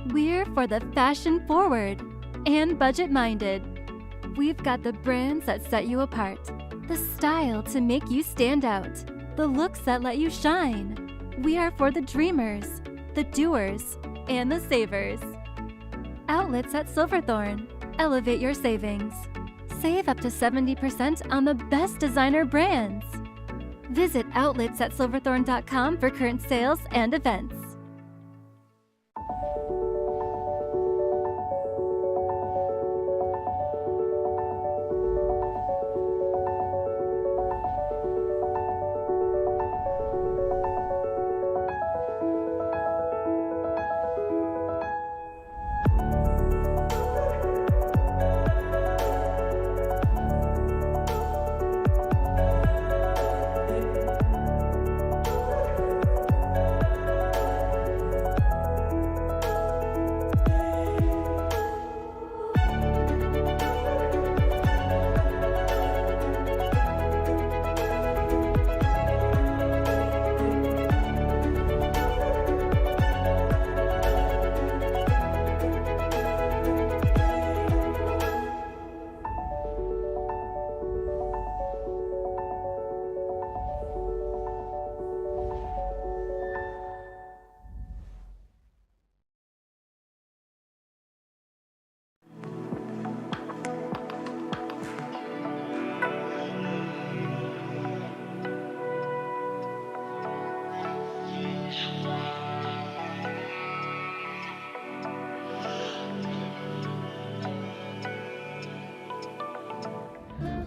We're for the fashion forward and budget minded. We've got the brands that set you apart, the style to make you stand out, the looks that let you shine. We are for the dreamers, the doers, and the savers. Outlets at Silverthorne. Elevate your savings. Save up to 70% on the best designer brands. Visit outletsatsilverthorne.com for current sales and events.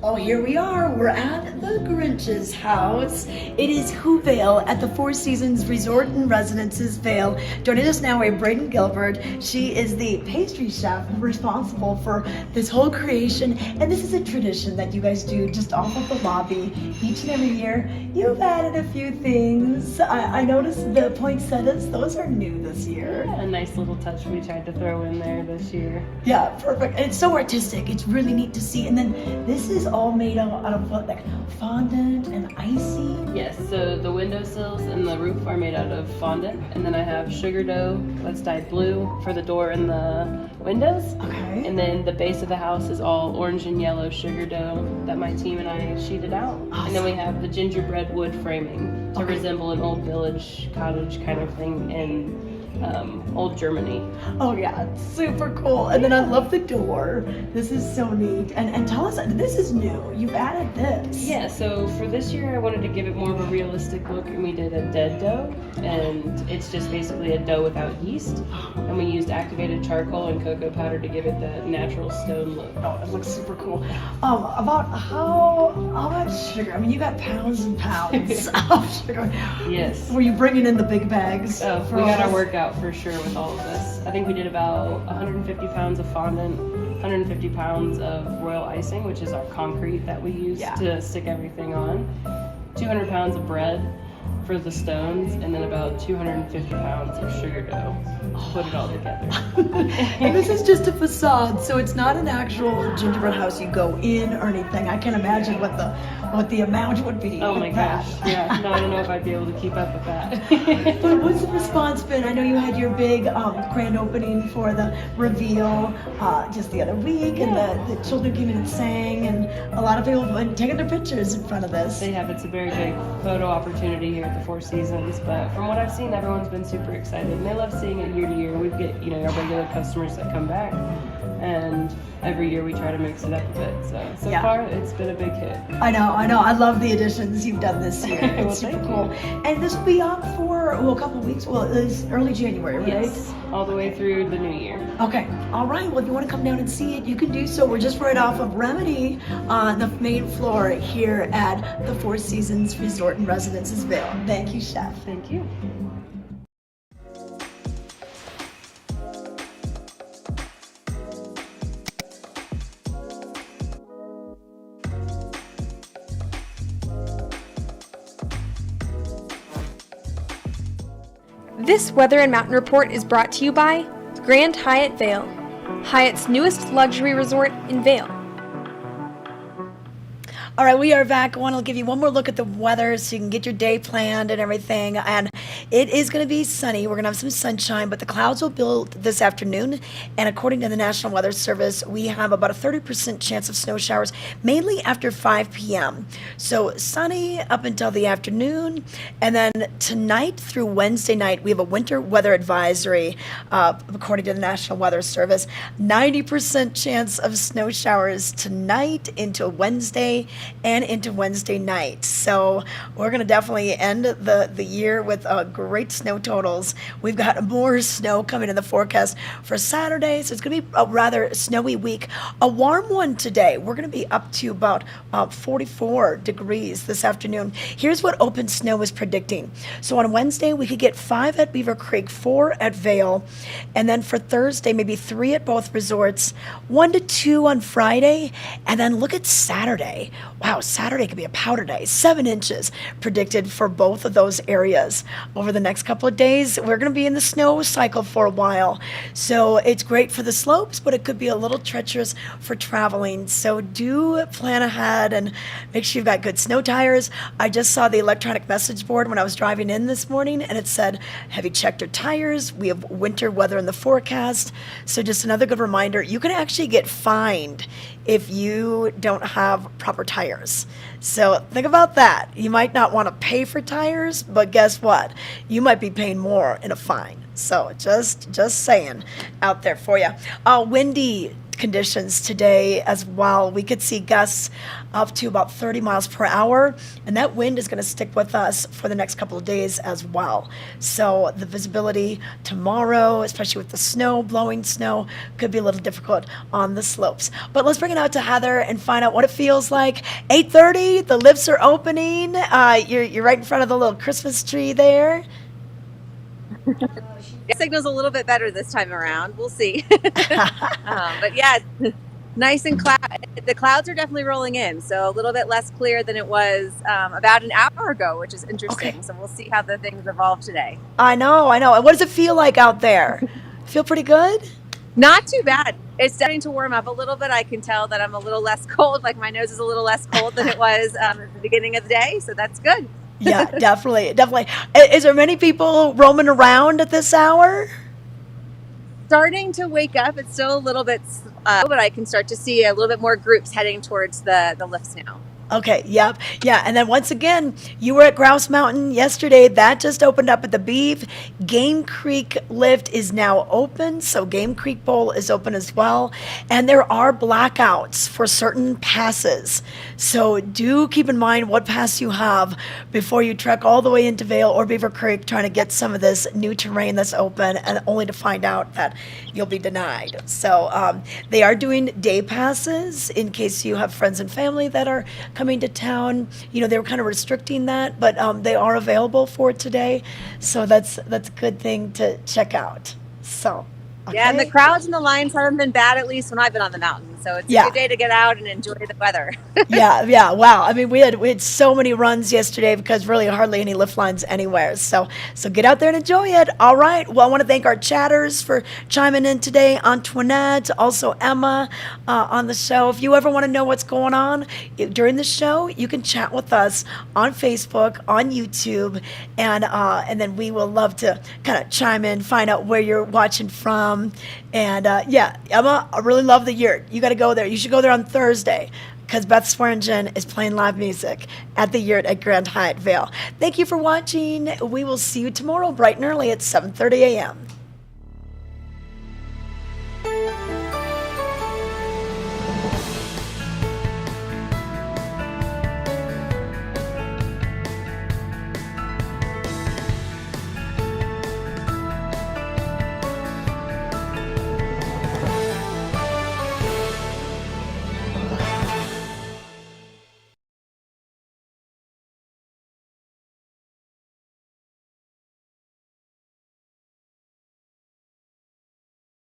Oh, here we are. We're at the Grinch's house. It is Vail at the Four Seasons Resort and Residences Vail. Joining us now are Braden Gilbert. She is the pastry chef responsible for this whole creation. And this is a tradition that you guys do just off of the lobby each and every year. You've added a few things. I noticed the poinsettias. Those are new this year. Yeah, a nice little touch we tried to throw in there this year. Yeah, perfect. And it's so artistic. It's really neat to see. And then this is all made out of what, like fondant and icy? Yes, so the windowsills and the roof are made out of fondant, and then I have sugar dough that's dyed blue for the door and the windows. Okay. And then the base of the house is all orange and yellow sugar dough that my team and I sheeted out. Awesome. And then we have the gingerbread wood framing to resemble an old village cottage kind of thing in old Germany. Oh yeah, it's super cool. And then I love the door. This is so neat. And tell us, this is new. You've added this. Yeah, so for this year I wanted to give it more of a realistic look, and we did a dead dough, and it's just basically a dough without yeast. And we used activated charcoal and cocoa powder to give it that natural stone look. Oh, it looks super cool. About how much sugar? I mean, you got pounds and pounds of sugar. Yes. Were you bringing in the big bags? Oh, we got our workout for sure with all of this. I think we did about 150 pounds of fondant, 150 pounds of royal icing, which is our concrete that we use to stick everything on, 200 pounds of bread for the stones, and then about 250 pounds of sugar dough to put it all together. And this is just a facade, so it's not an actual gingerbread house you go in or anything. I can imagine what the amount would be. Oh my gosh, yeah. No, I don't know if I'd be able to keep up with that. But what's the response been? I know you had your big grand opening for the reveal just the other week, and the children came in and sang, and a lot of people have been taking their pictures in front of this. They have. It's a very big photo opportunity here at the Four Seasons, but from what I've seen, everyone's been super excited, and they love seeing it year to year. We get, our regular customers that come back, and every year we try to mix it up a bit. So far, it's been a big hit. I know. I love the additions you've done this year. It's super cool. And this will be up for a couple of weeks. Well, it's early January, right? Yes, all the way through the new year. Okay. All right. Well, if you want to come down and see it, you can do so. We're just right off of Remedy on the main floor here at the Four Seasons Resort and Residences Vail. Thank you, Chef. Thank you. This Weather and Mountain Report is brought to you by Grand Hyatt Vail, Hyatt's newest luxury resort in Vail. All right, we are back. I want to give you one more look at the weather so you can get your day planned and everything. And it is going to be sunny. We're going to have some sunshine, but the clouds will build this afternoon. And according to the National Weather Service, we have about a 30% chance of snow showers, mainly after 5 p.m. So sunny up until the afternoon. And then tonight through Wednesday night, we have a winter weather advisory, according to the National Weather Service. 90% chance of snow showers tonight into Wednesday and into Wednesday night. So we're going to definitely end the year with great snow totals. We've got more snow coming in the forecast for Saturday, so it's going to be a rather snowy week. A warm one today. We're going to be up to about 44 degrees this afternoon. Here's what Open Snow is predicting. So on Wednesday, we could get 5 at Beaver Creek, 4 at Vail, and then for Thursday, maybe 3 at both resorts, 1 to 2 on Friday, and then look at Saturday. Wow, Saturday could be a powder day. 7 inches predicted for both of those areas. Over the next couple of days, we're going to be in the snow cycle for a while. So it's great for the slopes, but it could be a little treacherous for traveling. So do plan ahead and make sure you've got good snow tires. I just saw the electronic message board when I was driving in this morning, and it said, have you checked your tires? We have winter weather in the forecast. So just another good reminder, you can actually get fined if you don't have proper tires. So think about that. You might not want to pay for tires, but guess what? You might be paying more in a fine. So just saying out there for you. Windy conditions today as well. We could see gusts up to about 30 miles per hour, and that wind is going to stick with us for the next couple of days as well. So the visibility tomorrow, especially with the snow, blowing snow, could be a little difficult on the slopes. But let's bring it out to Heather and find out what it feels like. 8:30, the lifts are opening. You're right in front of the little Christmas tree there. The signal's a little bit better this time around. We'll see. But yeah, nice and the clouds are definitely rolling in, so a little bit less clear than it was about an hour ago, which is interesting. Okay. So we'll see how the things evolve today. I know. And what does it feel like out there? Feel pretty good? Not too bad. It's starting to warm up a little bit. I can tell that I'm a little less cold, like my nose is a little less cold than it was at the beginning of the day, so that's good. Yeah, definitely. Is there many people roaming around at this hour? Starting to wake up. It's still a little bit slow, but I can start to see a little bit more groups heading towards the lifts now. Okay, yep, yeah, and then once again, you were at Grouse Mountain yesterday. That just opened up at the Beeve. Game Creek lift is now open, so Game Creek Bowl is open as well. And there are blackouts for certain passes. So do keep in mind what pass you have before you trek all the way into Vail or Beaver Creek trying to get some of this new terrain that's open, and only to find out that you'll be denied. So they are doing day passes in case you have friends and family that are coming to town. They were kind of restricting that, but they are available for today. So that's a good thing to check out. So okay. Yeah, and the crowds and the lines haven't been bad, at least when I've been on the mountain. So it's a good day to get out and enjoy the weather. yeah. Wow. I mean, we had so many runs yesterday because really hardly any lift lines anywhere. So get out there and enjoy it. All right. Well, I want to thank our chatters for chiming in today. Antoinette, also Emma on the show. If you ever want to know what's going on during the show, you can chat with us on Facebook, on YouTube, and then we will love to kind of chime in, find out where you're watching from. And Emma, I really love the yurt. You got to go there. You should go there on Thursday because Beth Swearingen is playing live music at the yurt at Grand Hyatt Vail. Thank you for watching. We will see you tomorrow bright and early at 7:30 a.m.